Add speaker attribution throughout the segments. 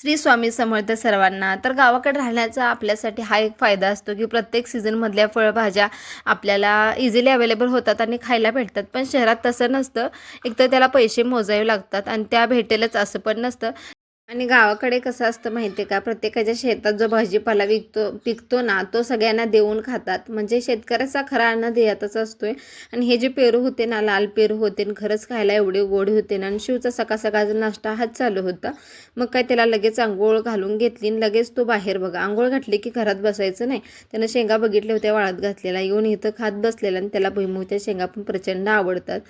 Speaker 1: श्री स्वामी समर्थ सर्वांना. तर गावाकडे राहण्याचा आपल्यासाठी हा एक फायदा असतो की प्रत्येक सीझनमधल्या फळभाज्या आपल्याला इझिली अवेलेबल होतात आणि खायला भेटतात. पण शहरात तसं नसतं. एकतर त्याला पैसे मोजावे लागतात आणि त्या भेटेलच असं पण नसतं. आणि गावाकडे कसं असतं माहिती आहे का, प्रत्येकाच्या शेतात जो भाजीपाला पिकतो ना, तो सगळ्यांना देऊन खातात. म्हणजे शेतकऱ्याचा खरा आनंद यातच असतोय. आणि हे जे पेरू होते ना, लाल पेरू होते आणि खरंच खायला एवढे गोड होते ना. आणि शिवचा सकाळ सकाळचा नाश्ता हाच चालू होता. मग काय त्याला लगेच अंघोळ घालून घेतली आणि लगेच तो बाहेर बघा, अंघोळ घातली की घरात बसायचं नाही. त्यानं शेंगा बघितल्या होत्या वाळत घातलेला, येऊन इथं खात बसलेला आणि त्याला भुईमुगाच्या शेंगा पण प्रचंड आवडतात.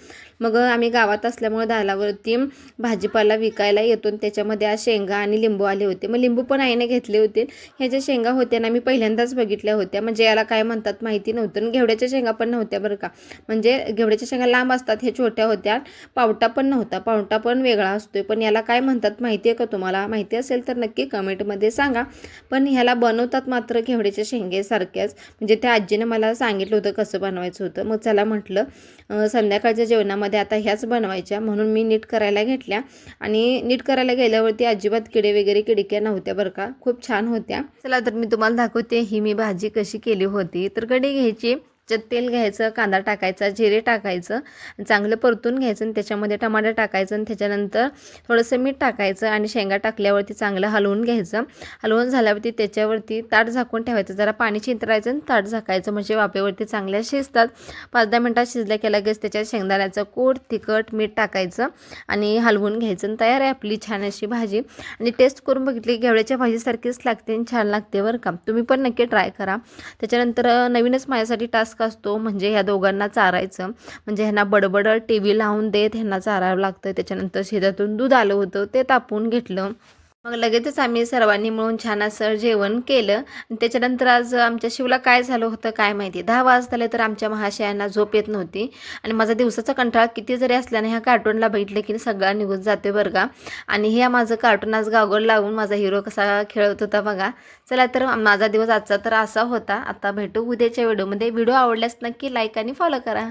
Speaker 1: मग आम्ही गावात असल्यामुळे दालावरती भाजीपाला विकायला येतो आणि त्याच्यामध्ये आज शेंगा आणि लिंबू आले होते. मग लिंबू पण आईने घेतले होते. ह्या ज्या शेंगा होत्या ना, मी पहिल्यांदाच बघितल्या होत्या. म्हणजे याला काय म्हणतात माहिती नव्हतं. आणि घेवड्याच्या शेंगा पण नव्हत्या बरं का. म्हणजे घेवड्याच्या शेंगा लांब असतात, हे छोट्या होत्या. पावटा पण नव्हता, पावटा पण वेगळा असतोय. पण याला काय म्हणतात माहिती आहे का तुम्हाला? माहिती असेल तर नक्की कमेंटमध्ये सांगा. पण ह्याला बनवतात मात्र घेवड्याच्या शेंगेसारख्याच. म्हणजे त्या आजीने मला सांगितलं होतं कसं बनवायचं होतं. मग चला म्हटलं संध्याकाळच्या जेवणामध्ये आता ह्याच बनवायच्या, म्हणून मी नीट करायला घेतल्या. आणि नीट करायला गेल्यावरती अजिबात किडे वगैरे किडक्या नव्हत्या बरं का, खूप छान होत्या. चला तर मी तुम्हाला दाखवते ही मी भाजी कशी केली होती. तर कढई घ्यायची, त्याच्यात तेल घ्यायचं, कांदा टाकायचा, जिरे टाकायचं, चांगलं परतून घ्यायचं आणि त्याच्यामध्ये टमाटर टाकायचं आणि त्याच्यानंतर थोडंसं मीठ टाकायचं आणि शेंगा टाकल्यावरती चांगलं हलवून घ्यायचं. हलवून झाल्यावरती त्याच्यावरती ताट झाकून ठेवायचं, जरा पाणी शिंतरायचं आणि ताट झाकायचं, म्हणजे वाफेवरती चांगल्या शिजतात. 5-10 मिनटात शिजल्या की लगेच त्याच्यात शेंगदाण्याचं कूट, तिखट, मीठ टाकायचं आणि हलवून घ्यायचं आणि तयार आहे आपली छान अशी भाजी. आणि टेस्ट करून बघितली, घेवड्याच्या भाजीसारखीच लागते आणि छान लागते बरं का. तुम्ही पण नक्की ट्राय करा. त्याच्यानंतर नवीनच माझ्यासाठी टास्क असतो, म्हणजे ह्या दोघांना चारायचं. म्हणजे ह्यांना बडबड टीव्ही लावून देत ह्यांना चारावं लागतं. त्याच्यानंतर शेतातून दूध आलं होतं, ते तापवून घेतलं. मग लगेचच आम्ही सर्वांनी मिळून छान असं जेवण केलं. आणि त्याच्यानंतर आज आमच्या शिवला काय झालं होतं काय माहिती, 10 वाजले तर आमच्या महाशयांना झोप येत नव्हती. आणि माझा दिवसाचा कंटाळा किती जरी असल्याने ह्या कार्टूनला बघितलं की सगळा निघून जाते बरं का. आणि हे माझं कार्टून आज गागोल लावून माझा हिरो कसा खेळत होता बघा. चला तर माझा दिवस आजचा तर असा होता. आता भेटू उद्याच्या व्हिडिओमध्ये. व्हिडिओ आवडल्यास नक्की लाईक आणि फॉलो करा.